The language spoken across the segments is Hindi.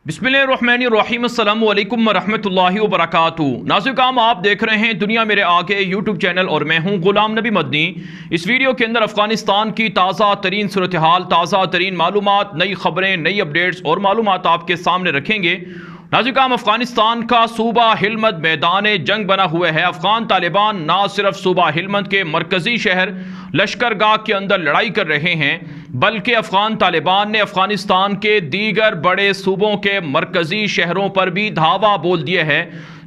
बिस्मिल्लाहिर्रहमानिर्रहीम अस्सलामु अलैकुम वरहमतुल्लाहि वबरकातुहू। नाज़रीन, आप देख रहे हैं दुनिया मेरे आगे यूट्यूब चैनल और मैं हूं गुलाम नबी मदनी। इस वीडियो के अंदर अफगानिस्तान की ताज़ा तरीन सूरत हाल, ताज़ा तरीन मालूमात, नई खबरें, नई अपडेट्स और मालूमात आपके सामने रखेंगे। नाज़रीन, अफगानिस्तान का सूबा हिलमत मैदान जंग बना हुआ है। अफगान तालिबान ना सिर्फ सूबा हिलमत के मरकजी शहर लश्करगाह के अंदर लड़ाई कर रहे हैं, बल्कि अफगान तालिबान ने अफगानिस्तान के दीगर बड़े सूबों के मरकजी शहरों पर भी धावा बोल दिया है।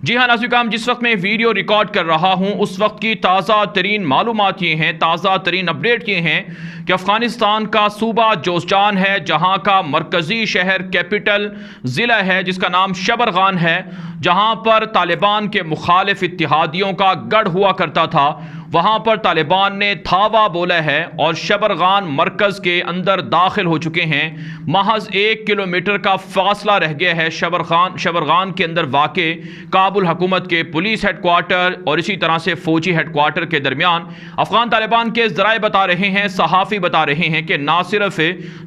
जी हाँ नाज़रीन, जिस वक्त मैं वीडियो रिकॉर्ड कर रहा हूँ उस वक्त की ताज़ा तरीन मालूमात ये हैं, ताज़ा तरीन अपडेट ये हैं कि अफगानिस्तान का सूबा जोज़जान है, जहाँ का मरकजी शहर कैपिटल ज़िला है जिसका नाम शबरगान है, जहाँ पर तालिबान के मुखालिफ इत्तिहादियों का गढ़ हुआ करता था। वहाँ पर तालिबान ने धावा बोला है और शबरगान मरकज़ के अंदर दाखिल हो चुके हैं। महज 1 किलोमीटर का फासला रह गया है शबरगान के अंदर वाक़े काबुल हुकूमत के पुलिस हेडक्वार्टर और इसी तरह से फ़ौजी हेडक्वार्टर के दरमियान। अफगान तालिबान के ज़राए बता रहे हैं, सहाफ़ी बता रहे हैं कि ना सिर्फ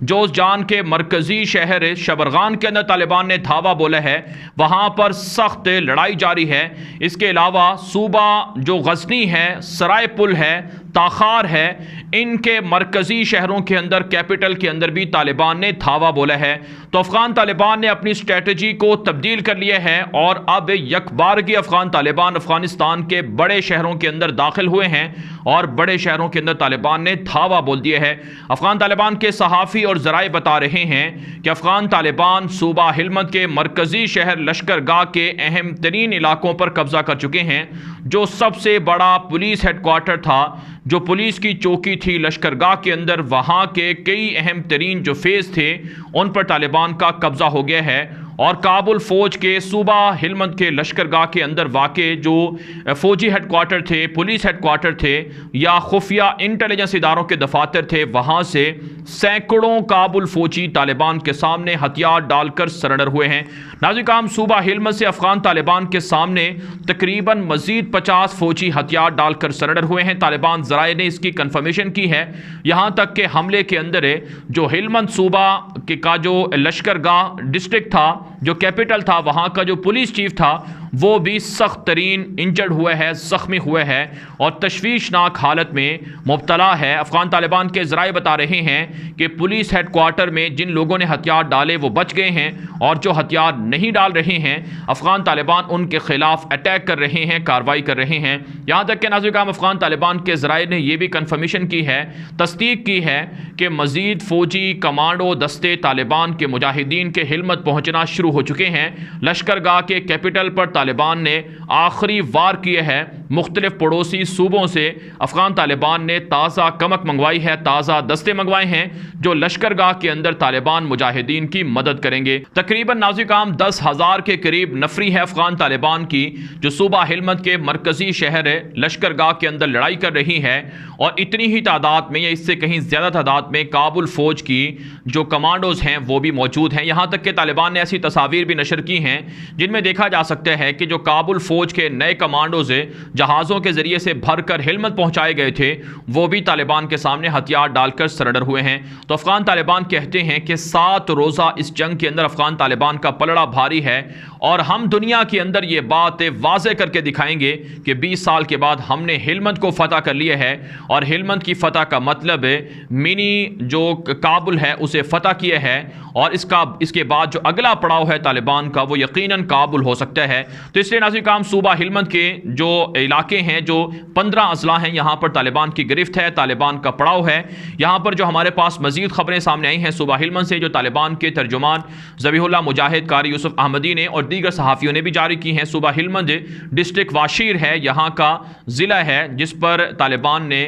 जोज़जान के मरकज़ी शहर शबरगान के अंदर तालिबान ने धावा बोला है, वहाँ पर सख्त लड़ाई जारी है। इसके अलावा सूबा जो गज़नी है, सरायपुल है, ताखार है, इनके मरकजी शहरों के अंदर कैपिटल के अंदर भी तालिबान ने धावा बोला है। तो अफगान तालिबान ने अपनी स्ट्रेटजी को तब्दील कर लिया है और अब यकबारगी अफगान तालिबान अफगानिस्तान के बड़े शहरों के अंदर दाखिल हुए हैं और बड़े शहरों के अंदर तालिबान ने धावा बोल दिया है। अफगान तालिबान के सहाफ़ी और ज़राए बता रहे हैं कि अफगान तालिबान सूबा हिलमत के मरकजी शहर लश्करगाह के अहम तरीन इलाकों पर कब्जा कर चुके हैं। जो सबसे बड़ा पुलिस हेडक्वार्टर था, जो पुलिस की चौकी थी लश्करगाह के अंदर, वहाँ के कई अहम तरीन जो फेज़ थे उन पर तालिबान का कब्ज़ा हो गया है। और काबुल फ़ौज के सूबा हिलमत के लश्करगाह के अंदर वाक़े जो फ़ौजी हेडक्वार्टर थे, पुलिस हेडक्वार्टर थे या खुफिया इंटेलिजेंस इदारों के दफातर थे, वहाँ से सैकड़ों काबुल फ़ौजी तालिबान के सामने हथियार डालकर सरेंडर हुए हैं। नाज़रीन, सूबा हिलमत से अफ़गान तालिबान के सामने तकरीबन मज़ीद 50 फ़ौजी हथियार डालकर सरेंडर हुए हैं। तालिबान ज़राए ने इसकी कन्फर्मेशन की है। यहाँ तक कि हमले के अंदर जो हिलमत सूबा का जो लश्करगाह डिस्ट्रिक्ट था, जो कैपिटल था, वहाँ का जो पुलिस चीफ था वो भी सख्त तरीन इंजर्ड हुआ है, ज़ख्मी हुआ है और तशवीशनाक हालत में मुब्तला है। अफ़गान तालिबान के ज़राए बता रहे हैं कि पुलिस हेडक्वार्टर में जिन लोगों ने हथियार डाले वो बच गए हैं और जो हथियार नहीं डाल रहे हैं अफ़गान तालिबान उनके ख़िलाफ़ अटैक कर रहे हैं, कार्रवाई कर रहे हैं। यहाँ तक कि नाज़रीन, अफ़गान तालिबान के ज़राए ने यह भी कन्फर्मेशन की है, तस्दीक की है कि मज़ीद फ़ौजी कमांडो दस्ते तालिबान के मुजाहिदीन के हिलमत पहुँचना शुरू हो चुके हैं। लश्करगाह के कैपिटल पर तालिबान ने आखिरी वार किए हैं। मुख्तलिफ पड़ोसी सूबों से अफगान तालिबान ने ताज़ा कमक मंगवाई है, ताज़ा दस्ते मंगवाए हैं जो लश्करगाह के अंदर तालिबान मुजाहिदीन की मदद करेंगे। तकरीबन नाज़रीन 10,000 के करीब नफरी है अफगान तालिबान की, जो सूबा हिलमत के मरकजी शहर लश्करगाह के अंदर लड़ाई कर रही है। और इतनी ही तादाद में या इससे कहीं ज़्यादा तादाद में काबुल फ़ौज की जो कमांडोज़ हैं वो भी मौजूद हैं। यहाँ तक कि तालिबान ने ऐसी तस्वीर भी नशर की हैं जिनमें देखा जा सकता है कि जो काबुल फ़ौज के नए कमांडोज़ जहाज़ों के ज़रिए से भरकर हिलमत पहुँचाए गए थे वो भी तालिबान के सामने हथियार डालकर सरेंडर हुए हैं। तो अफ़गान तालिबान कहते हैं कि 7 रोज़ा इस जंग के अंदर अफ़गान तालिबान का पलड़ा भारी है और हम दुनिया के अंदर ये बात वाज़े करके दिखाएंगे कि 20 साल के बाद हमने हिलमत को फ़तह कर लिया है। और हिलमत की फ़तह का मतलब मिनी जो काबुल है उसे फ़तह किया है और इसके बाद जो अगला पड़ाव है तालिबान का वो यकीनन काबुल हो सकता है। तो इसलिए नाज़रीन, सूबा हिलमत के जो इलाके हैं, जो 15 अज़ला हैं, यहाँ पर तालिबान की गिरफ्त है, तालिबान का पड़ाव है। यहाँ पर जो हमारे पास मज़ीद ख़बरें सामने आई हैं सूबा हिलमत से, जो तालिबान के तर्जुमान ज़बीहुल्लाह मुजाहिद, कारी यूसुफ अहमदी ने और दीगर सहाफ़ियों ने भी जारी की हैं। सूबा हिलमत डिस्ट्रिक्ट वाशीर है, यहाँ का ज़िला है जिस पर तालिबान ने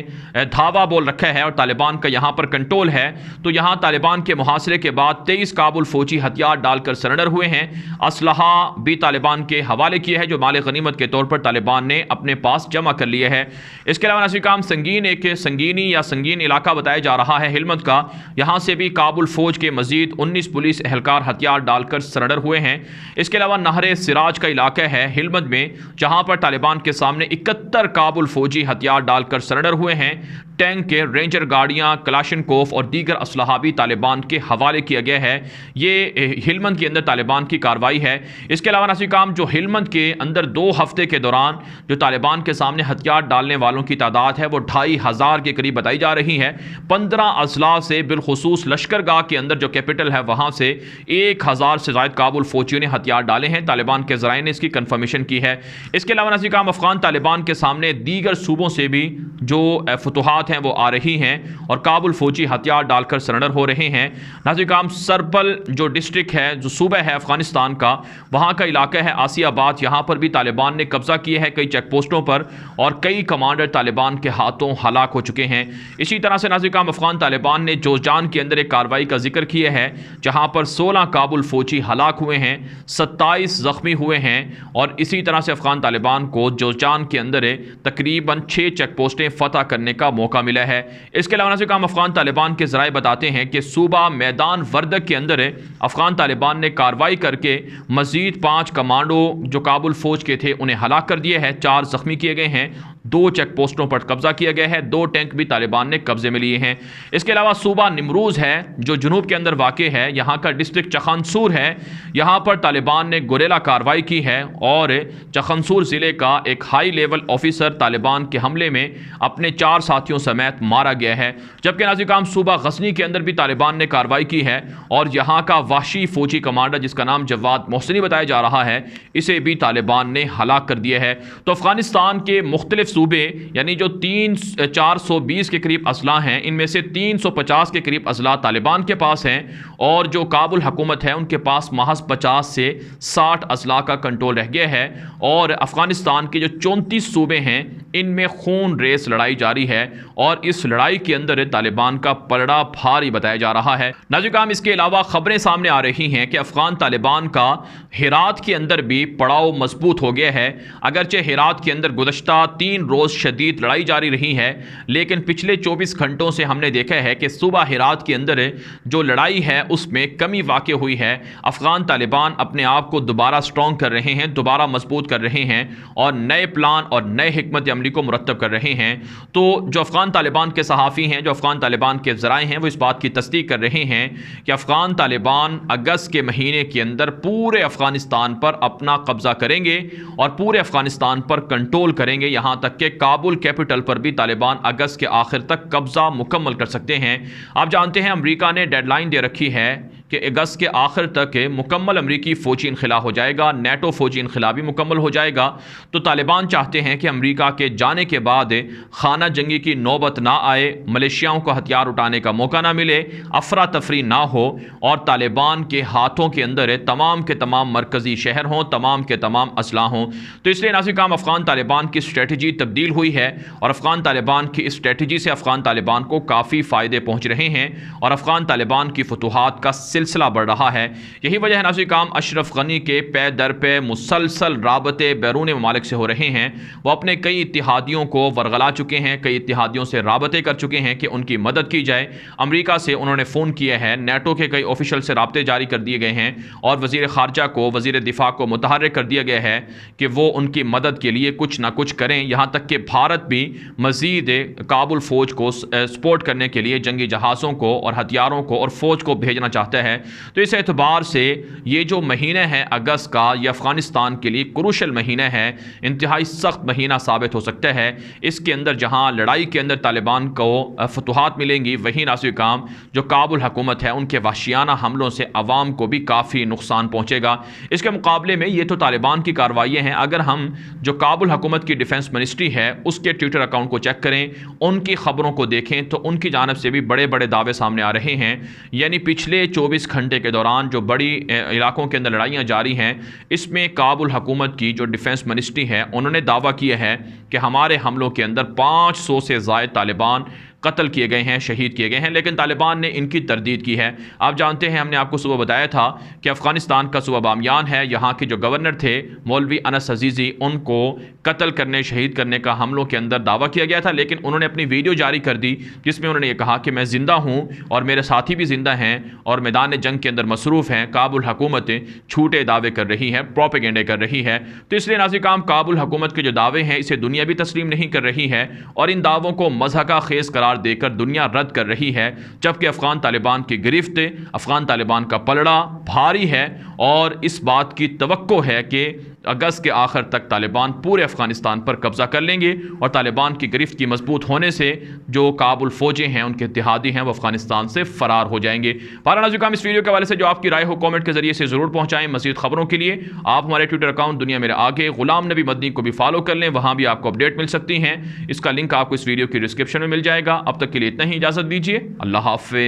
धावा बोल रखा है और तालिबान का यहाँ पर कंट्रोल है। तो यहाँ तालिबान के मुहासरे के बाद 23 काबुल फ़ौजी हथियार डालकर सरेंडर हुए हैं। असलहा भी तालिबान के हवाले किए हैं जो माल गनीमत के तौर पर तालिबान ने अपने पास जमा कर लिए है। इसके अलावा नाज़रीन, संगीन एक संगीन इलाका बताया जा रहा है हिलमत का, यहाँ से भी काबुल फ़ौज के मज़ीद 19 पुलिस एहलकार हथियार डालकर सरेंडर हुए हैं। इसके अलावा नहर सिराज का इलाका है हिलमत में, जहाँ पर तालिबान के सामने 71 काबुल फ़ौजी हथियार डालकर सरेंडर हुए हैं। टैंक के रेंजर गाड़ियाँ, कलाशनकोफ और दीगर असलहा भी तालिबान के हवाले किया गया है। ये हिलमंद के अंदर तालिबान की कार्रवाई है। इसके अलावा नाज़रीन काम जो हिलमंद के अंदर 2 हफ्ते के दौरान जो तालिबान के सामने हथियार डालने वालों की तादाद है वो 2500 के करीब बताई जा रही है। 15 अजला से बिलखुसूस लश्करगाह के अंदर जो कैपिटल है वहाँ से 1000 से ज़ायद काबुल फौजियों ने हथियार डाले हैं। तालिबान के ज़राए ने इसकी कन्फर्मेशन की है। इसके अलावा नाज़रीन काम अफगान तालिबान के सामने दीगर सूबों से भी जो फतुहात हैं वो आ रही हैं और काबुल फौजी हथियार डालकर सरेंडर हो रहे हैं। नाज़रीन काम सरबल जो डिस्ट्रिक्ट है, जो सूबा है अफगानिस्तान का, वहाँ का इलाका है आसियाबाद, यहाँ पर भी तालिबान ने कब्जा किया है कई चेक पोस्टों पर और कई कमांडर तालिबान के हाथों हलाक हो चुके हैं। इसी तरह से नाज़रीन काम अफगान तालिबान ने जोजान के अंदर एक कार्रवाई का जिक्र किया है जहाँ पर 16 काबुल फौजी हलाक हुए हैं, 27 जख्मी हुए हैं और इसी तरह से अफगान तालिबान को जोजान के अंदर तकरीबन 6 चेक पोस्टें फतह करने का मौका मिला है। इसके अलावा नाज़रीन काम अफगान तालिबान के ज़राए बताते हैं कि सूबा मैदान वर्दक के अंदर अफगान तालिबान ने कार्रवाई करके मज़ीद 5 कमांडो जो काबुल फौज के थे उन्हें हलाक कर दिया है, 4 जख्मी किए गए हैं, 2 चेक पोस्टों पर कब्जा किया गया है, 2 टैंक भी तालिबान ने कब्जे में लिए हैं। इसके अलावा सूबा निमरूज़ है जो जुनूब के अंदर वाक़ है, यहाँ का डिस्ट्रिक्ट चखनसूर है, यहाँ पर तालिबान ने गुरेला कार्रवाई की है और चखनसूर ज़िले का एक हाई लेवल ऑफिसर तालिबान के हमले में अपने 4 साथियों समेत मारा गया है। जबकि नाज़रीन काम सूबा गज़नी के अंदर भी तालिबान ने कार्रवाई की है और यहाँ का वहशी फौजी कमांडर जिसका नाम जवाद मोहसिनी बताया जा रहा है, इसे भी तालिबान ने हलाक कर दिया है। तो अफगानिस्तान के मुख्तलिफ सूबे यानी जो 420 के करीब असला हैं, इनमें से 350 के करीब असला तालिबान के पास हैं और जो काबुल हुकूमत है उनके पास महज 50 से 60 असला का कंट्रोल रह गया है। और अफगानिस्तान के जो 34 सूबे हैं इनमें खून रेस लड़ाई जारी है और इस लड़ाई के अंदर तालिबान का पलड़ा भारी बताया जा रहा है। नाज़रीन काम इसके अलावा खबरें सामने आ रही हैं कि अफगान तालिबान का हेरात के अंदर भी पड़ाव मजबूत हो गया है। अगरचे हेरात के अंदर गुज़श्ता 3 रोज़ शदीद लड़ाई जारी रही है, लेकिन पिछले 24 घंटों से हमने देखा है कि सुबह हेरात के अंदर जो लड़ाई है उसमें कमी वाक़ हुई है। अफगान तालिबान अपने आप को दोबारा स्ट्रॉन्ग कर रहे हैं, दोबारा मजबूत कर रहे हैं और नए प्लान और नए हिकमत अमली को मुरतब कर रहे हैं। तो जो अफगान तालिबान के सहाफ़ी हैं, जो अफगान तालिबान के ज़राए हैं, वो इस बात की तस्दीक कर रहे हैं कि अफगान तालिबान अगस्त के महीने के अंदर पूरे अफगानिस्तान पर अपना कब्जा करेंगे और पूरे अफगानिस्तान पर कंट्रोल करेंगे। यहाँ तक कि काबुल कैपिटल पर भी तालिबान अगस्त के आखिर तक कब्जा मुकम्मल कर सकते हैं। आप जानते हैं अमेरिका ने डेडलाइन दे रखी है कि अगस्त के आखिर तक मुकम्मल अमरीकी फ़ौजी इनखला हो जाएगा, नेटो फ़ौजी इनखला भी मुकम्मल हो जाएगा। तो तालिबान चाहते हैं कि अमेरिका के जाने के बाद खाना जंगी की नौबत ना आए, मलेशियाओं को हथियार उठाने का मौका ना मिले, अफरा तफरी ना हो और तालिबान के हाथों के अंदर तमाम के तमाम मरकज़ी शहर हों, तमाम के तमाम असला हों। तो इसलिए नाज़रीन काम अफ़गान तालिबान की स्ट्रेटजी तब्दील हुई है और अफ़गान तालिबान की इस स्ट्रेटजी से अफ़गान तालिबान को काफ़ी फ़ायदे पहुँच रहे हैं और अफ़गान तालिबान की फतूहात का सिलसिला बढ़ रहा है। यही वजह है नाज़रीन काम अशरफ गनी के पे दर पे मुसलसल राबते बैरून ममालिक से हो रहे हैं। वो अपने कई इत्तिहादियों को वरगला चुके हैं, कई इत्तिहादियों से राबते कर चुके हैं कि उनकी मदद की जाए। अमेरिका से उन्होंने फ़ोन किया है, नेटो के कई ऑफिशियल से राबते जारी कर दिए गए हैं और वज़ीर ख़ारजा को, वज़ीर दिफा को मुतहर्रिक कर दिया गया है कि वो उनकी मदद के लिए कुछ ना कुछ करें। यहाँ तक कि भारत भी मज़ीद काबुल फ़ौज को सपोर्ट करने के लिए जंगी जहाज़ों को और हथियारों को और फ़ौज को भेजना चाहता है। तो इस एतबार से ये जो महीना है अगस्त का, ये अफ़गानिस्तान के लिए क्रूशल महीना है, इंतहाई सख्त महीना साबित हो सकता है। इसके अंदर जहाँ लड़ाई के अंदर तालिबान को फतूहात मिलेंगी, वहीं नाज़रीन काम जो काबुल हुकूमत है उनके वहशियाना हमलों से अवाम को भी काफ़ी नुकसान पहुँचेगा। इसके मुकाबले में ये तो तालिबान की कार्रवाइयाँ हैं। अगर हम जो काबुल हुकूमत की डिफेंस मिनिस्ट्री है उसके ट्विटर अकाउंट को चेक करें, उनकी ख़बरों को देखें तो उनकी जानब से भी बड़े बड़े दावे सामने आ रहे हैं। यानी पिछले 24 घंटे के दौरान जो बड़ी इलाकों के अंदर लड़ाइयाँ जारी हैं, इसमें काबुल हुकूमत की जो डिफेंस मिनिस्ट्री है उन्होंने दावा किया है कि हमारे हमलों के अंदर 500 से ज़ायद तालिबान कत्ल किए गए हैं, शहीद किए गए हैं, लेकिन तालिबान ने इनकी तरदीद की है। आप जानते हैं हमने आपको सुबह बताया था कि अफ़गानिस्तान का सूबा बामियान है, यहाँ के जो गवर्नर थे मौलवी अनस अजीज़ी, उनको कत्ल करने, शहीद करने का हमलों के अंदर दावा किया गया था, लेकिन उन्होंने अपनी वीडियो जारी कर दी जिसमें उन्होंने ये कहा कि मैं ज़िंदा हूँ और मेरे साथी भी ज़िंदा हैं और मैदान जंग के अंदर मसरूफ़ हैं। काबुल हुकूमत झूठे दावे कर रही है, प्रोपेगेंडे कर रही है। तो इसलिए नाज़रीन काम काबुल हुकूमत के जो दावे हैं इसे दुनिया भी तस्लीम नहीं कर रही है और इन दावों को मज़हका खेज़ करार करार देकर दुनिया रद्द कर रही है, जबकि अफगान तालिबान की गिरफ्त, अफगान तालिबान का पलड़ा भारी है और इस बात की तवक्को है कि अगस्त के आखिर तक तालिबान पूरे अफगानिस्तान पर कब्जा कर लेंगे और तालिबान की गिरफ्त की मजबूत होने से जो काबुल फौजें हैं, उनके इत्तेहादी हैं, वो अफगानिस्तान से फरार हो जाएंगे। नाज़रीन, इस वीडियो के हवाले से जो आपकी राय हो कमेंट के जरिए से जरूर पहुंचाएं। मज़ीद खबरों के लिए आप हमारे ट्विटर अकाउंट दुनिया मेरे आगे गुलाम नबी मदनी को भी फॉलो कर लें, वहां भी आपको अपडेट मिल सकती हैं। इसका लिंक आपको इस वीडियो की डिस्क्रिप्शन में मिल जाएगा। अब तक के लिए इतना ही, इजाजत दीजिए। अल्लाह हाफ़िज़।